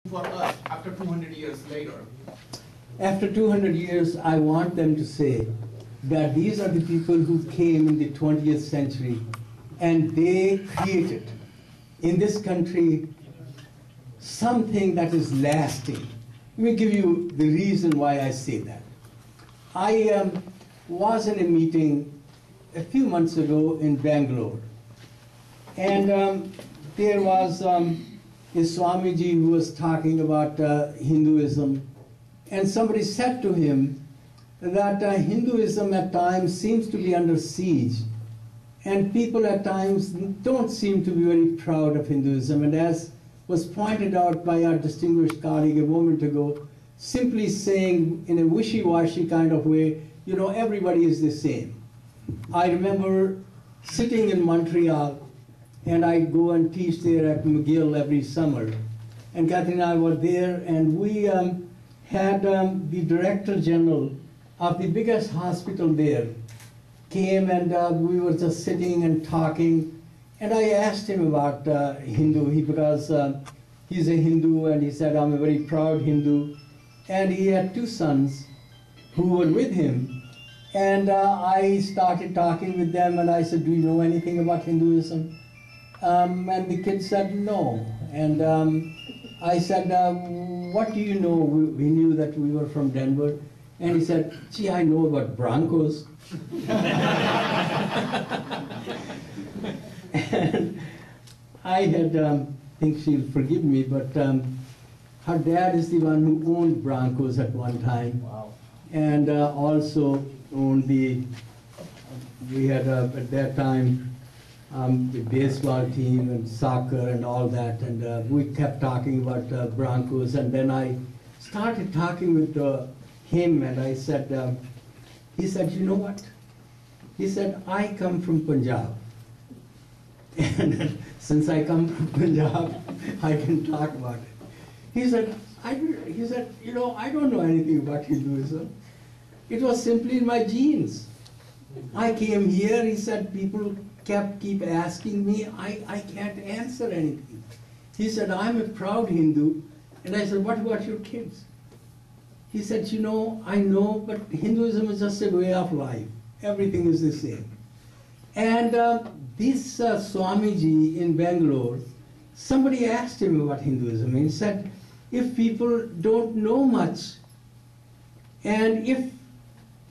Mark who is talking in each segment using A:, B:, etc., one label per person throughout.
A: for us after 200 years later?
B: After 200 years, I want them to say that these are the people who came in the 20th century and they created in this country something that is lasting. Let me give you the reason why I say that. I was in a meeting a few months ago in Bangalore, and there was a Swamiji who was talking about Hinduism, and somebody said to him that Hinduism at times seems to be under siege, and people at times don't seem to be very proud of Hinduism. And as was pointed out by our distinguished colleague a moment ago, simply saying in a wishy-washy kind of way, you know, everybody is the same. I remember sitting in Montreal, and I go and teach there at McGill every summer. And Kathy and I were there, and we had the Director General of the biggest hospital there came, and we were just sitting and talking. And I asked him about Hindu, because he's a Hindu, and he said, I'm a very proud Hindu. And he had two sons who were with him. And I started talking with them, and I said, do you know anything about Hinduism? And the kid said, no. And I said, what do you know? We knew that we were from Denver. And he said, gee, I know about Broncos. And I had, think she'll forgive me, but her dad is the one who owned Broncos at one time.
A: Wow.
B: And also owned we had at that time the baseball team and soccer and all that, and we kept talking about Broncos. And then I started talking with him, and I said, he said, you know what? He said, I come from Punjab. And since I come from Punjab, I can talk about it. He said, you know, I don't know anything about Hinduism. It was simply in my genes. I came here, he said, people keep asking me, I can't answer anything. He said, I'm a proud Hindu. And I said, what about your kids? He said, you know, I know, but Hinduism is just a way of life. Everything is the same. And this Swamiji in Bangalore, somebody asked him about Hinduism. And he said, if people don't know much, and if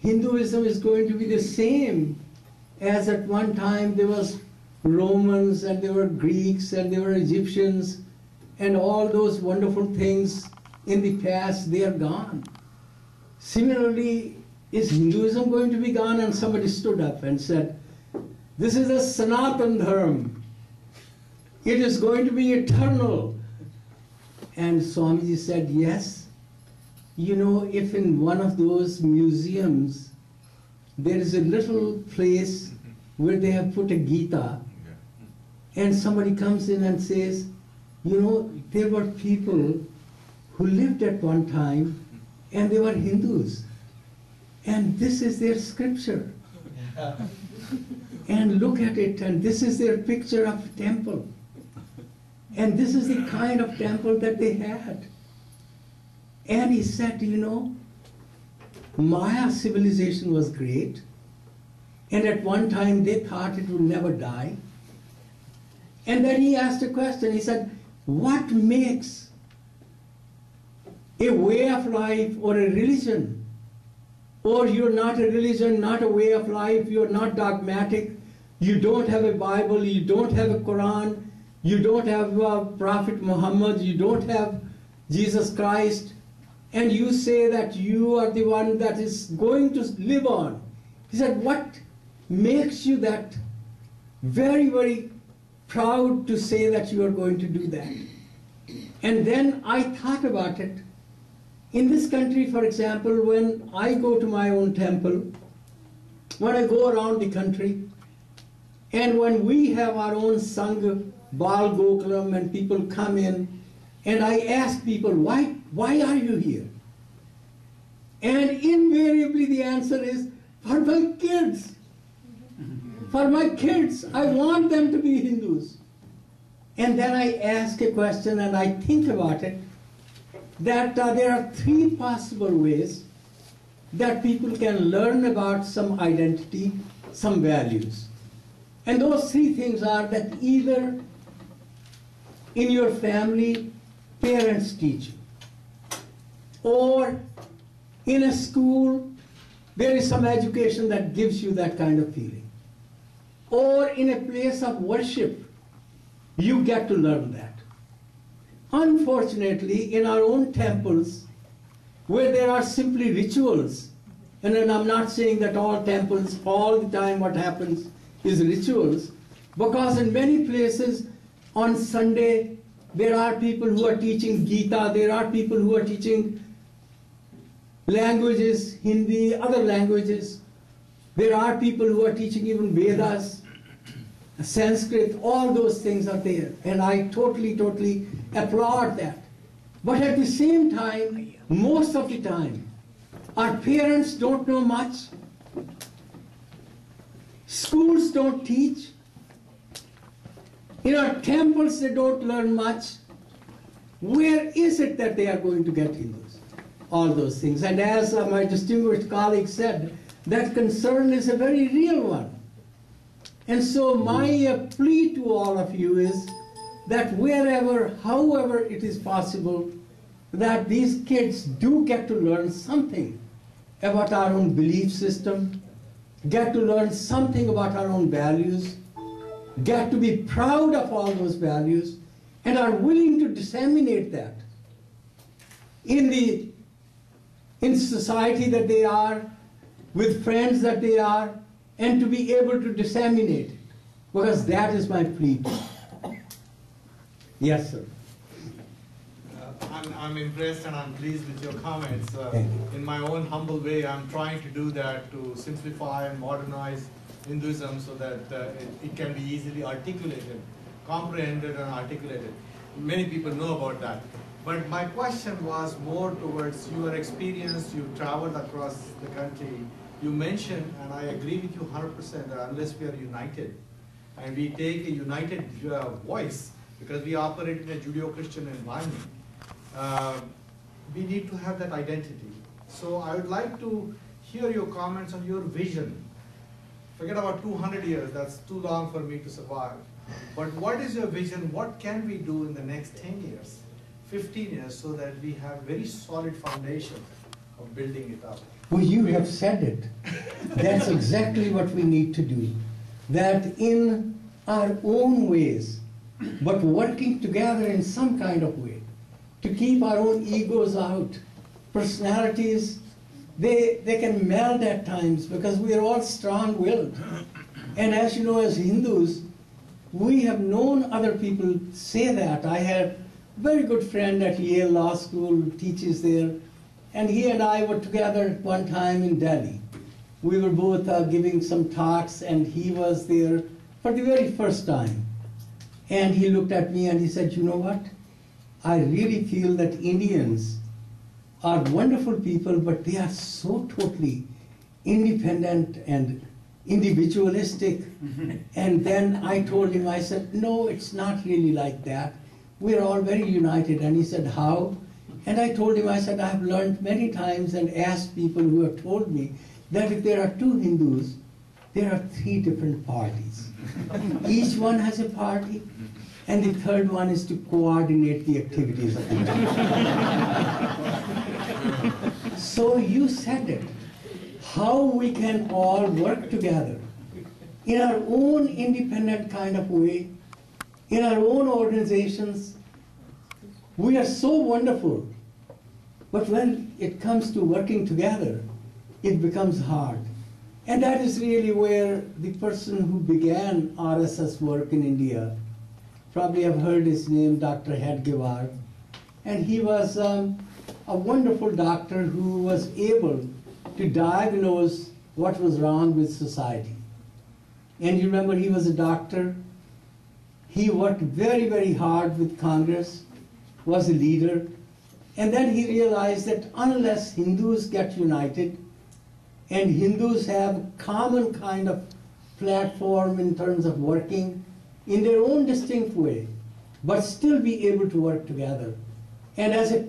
B: Hinduism is going to be the same as at one time there was Romans, and there were Greeks, and there were Egyptians, and all those wonderful things in the past, they are gone. Similarly, is Hinduism going to be gone? And somebody stood up and said, this is a Sanatan Dharma. It is going to be eternal. And Swamiji said, yes. You know, if in one of those museums, there is a little place where they have put a Gita, and somebody comes in and says, you know, there were people who lived at one time, and they were Hindus. And this is their scripture. And look at it, and this is their picture of a temple. And this is the kind of temple that they had. And he said, you know, Maya civilization was great, and at one time they thought it would never die. And then he asked a question, he said, what makes a way of life or a religion? Or you're not a religion, not a way of life, you're not dogmatic, you don't have a Bible, you don't have a Quran, you don't have Prophet Muhammad, you don't have Jesus Christ, and you say that you are the one that is going to live on. He said, what makes you that very, very proud to say that you are going to do that? And then I thought about it. In this country, for example, when I go to my own temple, when I go around the country, and when we have our own Sangha, Bal Gokulam, and people come in, and I ask people, why are you here? And invariably the answer is, for my kids. For my kids, I want them to be Hindus. And then I ask a question and I think about it, that there are three possible ways that people can learn about some identity, some values. And those three things are that either in your family, parents teach you, or in a school, there is some education that gives you that kind of feeling. Or in a place of worship, you get to learn that. Unfortunately, in our own temples, where there are simply rituals, and then I'm not saying that all temples, all the time what happens is rituals, because in many places on Sunday, there are people who are teaching Gita, there are people who are teaching languages, Hindi, other languages. There are people who are teaching even Vedas, Sanskrit, all those things are there. And I totally applaud that. But at the same time, most of the time, our parents don't know much. Schools don't teach. In our temples, they don't learn much. Where is it that they are going to get Hindus? All those things. And as my distinguished colleague said, that concern is a very real one. And so my plea to all of you is that wherever, however it is possible, that these kids do get to learn something about our own belief system, get to learn something about our own values, get to be proud of all those values, and are willing to disseminate that in society that they are, with friends that they are, and to be able to disseminate it, because that is my plea. Yes, sir.
A: I'm impressed and I'm pleased with your comments. In my own humble way, I'm trying to do that to simplify and modernize Hinduism so that it can be easily articulated, comprehended and articulated. Many people know about that. But my question was more towards your experience. You traveled across the country. You mentioned, and I agree with you 100%, that unless we are united and we take a united voice, because we operate in a Judeo-Christian environment, we need to have that identity. So I would like to hear your comments on your vision. Forget about 200 years, that's too long for me to survive. But what is your vision? What can we do in the next 10 years, 15 years, so that we have very solid foundation of building it up?
B: Well, you have said it. That's exactly what we need to do. That in our own ways, but working together in some kind of way, to keep our own egos out. Personalities, they can meld at times because we are all strong-willed. And as you know, as Hindus, we have known other people say that. I had a very good friend at Yale Law School who teaches there, and he and I were together at one time in Delhi. We were both giving some talks, and he was there for the very first time. And he looked at me and he said, you know what? I really feel that Indians are wonderful people, but they are so totally independent and individualistic. And then I told him, I said, no, it's not really like that. We're all very united. And he said, how? And I told him, I said, I've learned many times and asked people who have told me that if there are two Hindus, there are three different parties. Each one has a party. And the third one is to coordinate the activities of the party. So you said it. How we can all work together in our own independent kind of way, in our own organizations. We are so wonderful. But when it comes to working together, it becomes hard. And that is really where the person who began RSS work in India, probably have heard his name, Dr. Hedgewar, and he was a wonderful doctor who was able to diagnose what was wrong with society. And you remember, he was a doctor. He worked very, very hard with Congress, was a leader, and then he realized that unless Hindus get united and Hindus have a common kind of platform in terms of working in their own distinct way, but still be able to work together, and as a